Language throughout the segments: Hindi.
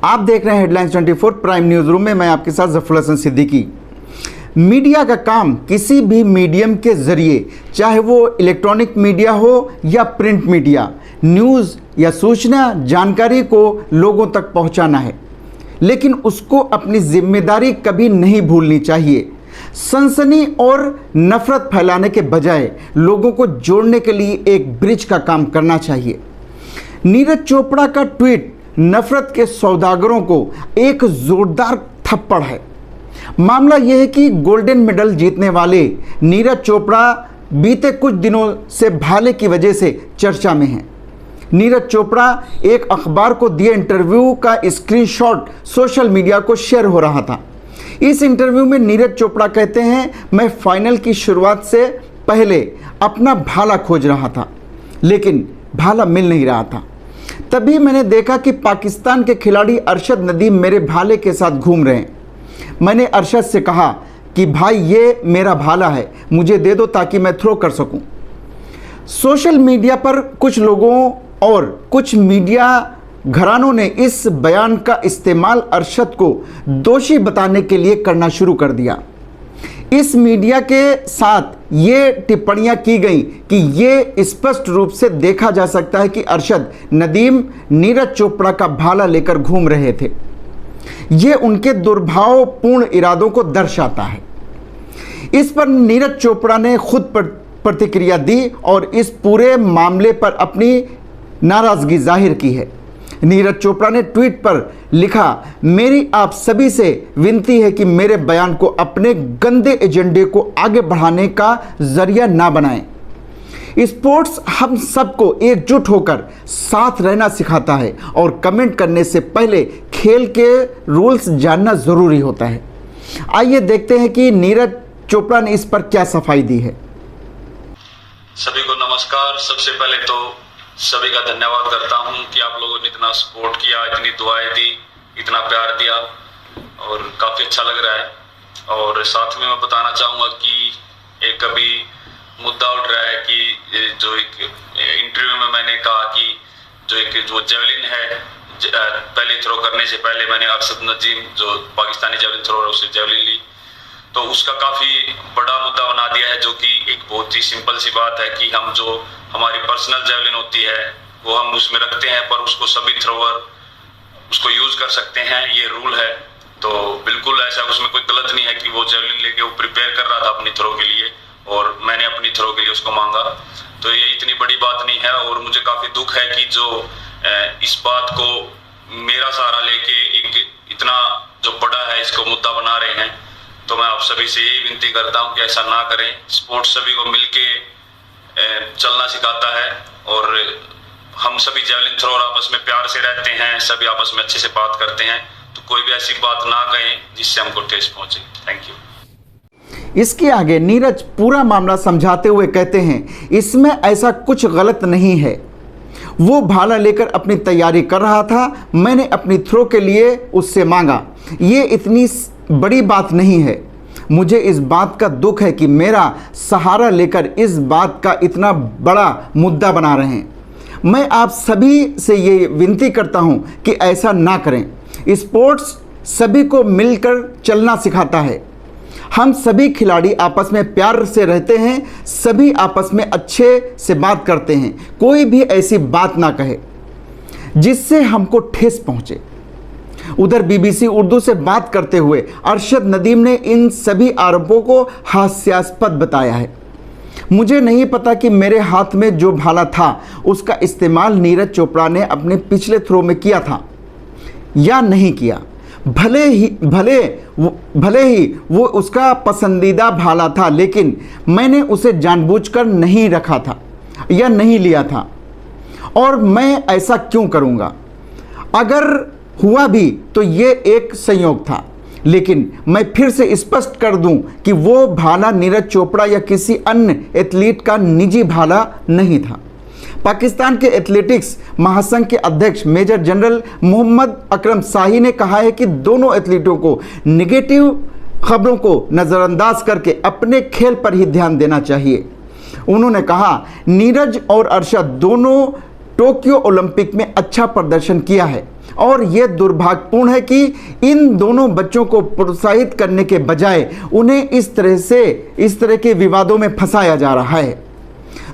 आप देख रहे हैं हेडलाइंस 24 प्राइम न्यूज़ रूम में। मैं आपके साथ जफर हसन सिद्दीकी। मीडिया का काम किसी भी मीडियम के ज़रिए, चाहे वो इलेक्ट्रॉनिक मीडिया हो या प्रिंट मीडिया, न्यूज़ या सूचना जानकारी को लोगों तक पहुंचाना है, लेकिन उसको अपनी जिम्मेदारी कभी नहीं भूलनी चाहिए। सनसनी और नफरत फैलाने के बजाय लोगों को जोड़ने के लिए एक ब्रिज का काम करना चाहिए। नीरज चोपड़ा का ट्वीट नफरत के सौदागरों को एक जोरदार थप्पड़ है। मामला यह है कि गोल्डन मेडल जीतने वाले नीरज चोपड़ा बीते कुछ दिनों से भाले की वजह से चर्चा में हैं। नीरज चोपड़ा एक अखबार को दिए इंटरव्यू का स्क्रीनशॉट सोशल मीडिया को शेयर हो रहा था। इस इंटरव्यू में नीरज चोपड़ा कहते हैं, मैं फाइनल की शुरुआत से पहले अपना भाला खोज रहा था, लेकिन भाला मिल नहीं रहा था। तभी मैंने देखा कि पाकिस्तान के खिलाड़ी अरशद नदीम मेरे भाले के साथ घूम रहे हैं। मैंने अरशद से कहा कि भाई ये मेरा भाला है, मुझे दे दो ताकि मैं थ्रो कर सकूं। सोशल मीडिया पर कुछ लोगों और कुछ मीडिया घरानों ने इस बयान का इस्तेमाल अरशद को दोषी बताने के लिए करना शुरू कर दिया। इस मीडिया के साथ ये टिप्पणियां की गई कि ये स्पष्ट रूप से देखा जा सकता है कि अरशद नदीम नीरज चोपड़ा का भाला लेकर घूम रहे थे। ये उनके दुर्भावपूर्ण इरादों को दर्शाता है। इस पर नीरज चोपड़ा ने खुद प्रतिक्रिया दी और इस पूरे मामले पर अपनी नाराज़गी जाहिर की है। नीरज चोपड़ा ने ट्वीट पर लिखा, मेरी आप सभी से विनती है कि मेरे बयान को अपने गंदे एजेंडे को आगे बढ़ाने का जरिया ना बनाएं। स्पोर्ट्स हम सबको एकजुट होकर साथ रहना सिखाता है और कमेंट करने से पहले खेल के रूल्स जानना ज़रूरी होता है। आइए देखते हैं कि नीरज चोपड़ा ने इस पर क्या सफाई दी है। सभी को नमस्कार। सबसे पहले तो सभी का धन्यवाद करता हूं कि आप लोगों ने इतना सपोर्ट किया, इतनी दुआएं दी, इतना प्यार दिया और काफ़ी अच्छा लग रहा है। और साथ में मैं बताना चाहूँगा कि एक अभी मुद्दा उठ रहा है कि जो एक इंटरव्यू में मैंने कहा कि जो जेवलिन है, पहले थ्रो करने से पहले मैंने अरशद नदीम जो पाकिस्तानी जेवलिन थ्रोअर उससे जेवलिन ली, तो उसका काफ़ी बड़ा मुद्दा बना दिया है, जो कि एक बहुत ही सिंपल सी बात है कि हम जो हमारी पर्सनल जेवलिन होती है वो हम उसमें रखते हैं, पर उसको सभी थ्रोअर उसको यूज़ कर सकते हैं, ये रूल है। तो बिल्कुल ऐसा उसमें कोई गलत नहीं है कि वो जेवलिन लेके वो प्रिपेयर कर रहा था अपनी थ्रो के लिए और मैंने अपनी थ्रो के लिए उसको मांगा, तो ये इतनी बड़ी बात नहीं है। और मुझे काफ़ी दुख है कि जो इस बात को मेरा सहारा लेके एक इतना जो बड़ा है इसको मुद्दा बना रहे हैं। तो मैं आप सभी से यही विनती करता हूं कि ऐसा ना करें। स्पोर्ट्स सभी को मिलके चलना सिखाता है और हम सभी जेवलिन थ्रोअर आपस में प्यार से रहते हैं, सभी आपस में अच्छे से बात करते हैं, तो कोई भी ऐसी बात ना कहें जिससे हमको ठेस पहुंचे। Thank you. इसके आगे नीरज पूरा मामला समझाते हुए कहते हैं, इसमें ऐसा कुछ गलत नहीं है, वो भाला लेकर अपनी तैयारी कर रहा था, मैंने अपनी थ्रो के लिए उससे मांगा, ये इतनी बड़ी बात नहीं है। मुझे इस बात का दुख है कि मेरा सहारा लेकर इस बात का इतना बड़ा मुद्दा बना रहे हैं। मैं आप सभी से ये विनती करता हूं कि ऐसा ना करें। स्पोर्ट्स सभी को मिलकर चलना सिखाता है। हम सभी खिलाड़ी आपस में प्यार से रहते हैं, सभी आपस में अच्छे से बात करते हैं, कोई भी ऐसी बात ना कहे जिससे हमको ठेस पहुंचे। उधर बीबीसी उर्दू से बात करते हुए अरशद नदीम ने इन सभी आरोपों को हास्यास्पद बताया है। मुझे नहीं पता कि मेरे हाथ में जो भाला था उसका इस्तेमाल नीरज चोपड़ा ने अपने पिछले थ्रो में किया था या नहीं किया। भले ही वो उसका पसंदीदा भाला था, लेकिन मैंने उसे जानबूझकर नहीं रखा था या नहीं लिया था, और मैं ऐसा क्यों करूँगा। अगर हुआ भी तो ये एक संयोग था, लेकिन मैं फिर से स्पष्ट कर दूं कि वो भाला नीरज चोपड़ा या किसी अन्य एथलीट का निजी भाला नहीं था। पाकिस्तान के एथलेटिक्स महासंघ के अध्यक्ष मेजर जनरल मोहम्मद अकरम शाही ने कहा है कि दोनों एथलीटों को नेगेटिव खबरों को नज़रअंदाज करके अपने खेल पर ही ध्यान देना चाहिए। उन्होंने कहा, नीरज और अरशद दोनों टोक्यो ओलंपिक में अच्छा प्रदर्शन किया है और ये दुर्भाग्यपूर्ण है कि इन दोनों बच्चों को प्रोत्साहित करने के बजाय उन्हें इस तरह के विवादों में फंसाया जा रहा है।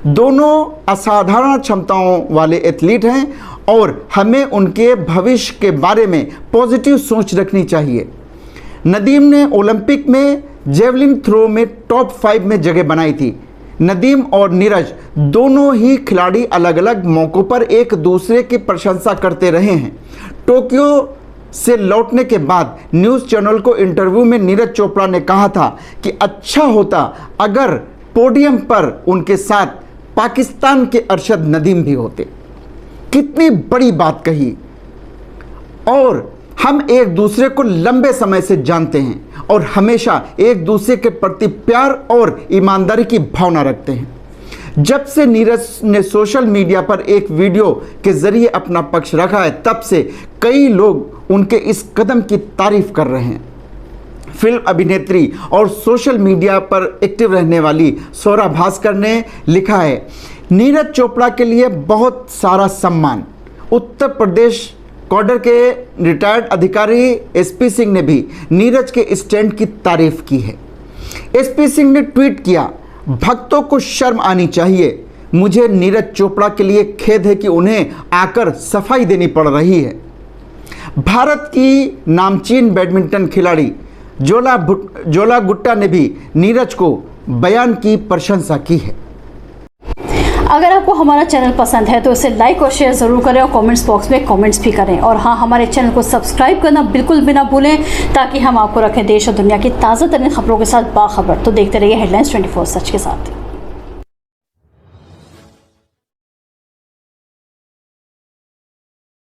दोनों असाधारण क्षमताओं वाले एथलीट हैं और हमें उनके भविष्य के बारे में पॉजिटिव सोच रखनी चाहिए। नदीम ने ओलंपिक में जेवलिन थ्रो में टॉप 5 में जगह बनाई थी। नदीम और नीरज दोनों ही खिलाड़ी अलग अलग मौक़ों पर एक दूसरे की प्रशंसा करते रहे हैं। टोक्यो से लौटने के बाद न्यूज़ चैनल को इंटरव्यू में नीरज चोपड़ा ने कहा था कि अच्छा होता अगर पोडियम पर उनके साथ पाकिस्तान के अरशद नदीम भी होते। कितनी बड़ी बात कही। और हम एक दूसरे को लंबे समय से जानते हैं और हमेशा एक दूसरे के प्रति प्यार और ईमानदारी की भावना रखते हैं। जब से नीरज ने सोशल मीडिया पर एक वीडियो के जरिए अपना पक्ष रखा है, तब से कई लोग उनके इस कदम की तारीफ कर रहे हैं। फिल्म अभिनेत्री और सोशल मीडिया पर एक्टिव रहने वाली सौरा भास्कर ने लिखा है, नीरज चोपड़ा के लिए बहुत सारा सम्मान। उत्तर प्रदेश कॉडर के रिटायर्ड अधिकारी एसपी सिंह ने भी नीरज के स्टैंड की तारीफ की है। एसपी सिंह ने ट्वीट किया, भक्तों को शर्म आनी चाहिए। मुझे नीरज चोपड़ा के लिए खेद है कि उन्हें आकर सफाई देनी पड़ रही है। भारत की नामचीन बैडमिंटन खिलाड़ी जोला गुट्टा ने भी नीरज को बयान की प्रशंसा की है। अगर आपको हमारा चैनल पसंद है तो इसे लाइक और शेयर ज़रूर करें और कमेंट्स बॉक्स में कमेंट्स भी करें। और हाँ, हमारे चैनल को सब्सक्राइब करना बिल्कुल भी ना भूलें ताकि हम आपको रखें देश और दुनिया की ताज़ा तरीन खबरों के साथ बाखबर। तो देखते रहिए हेडलाइंस 24 सच के साथ।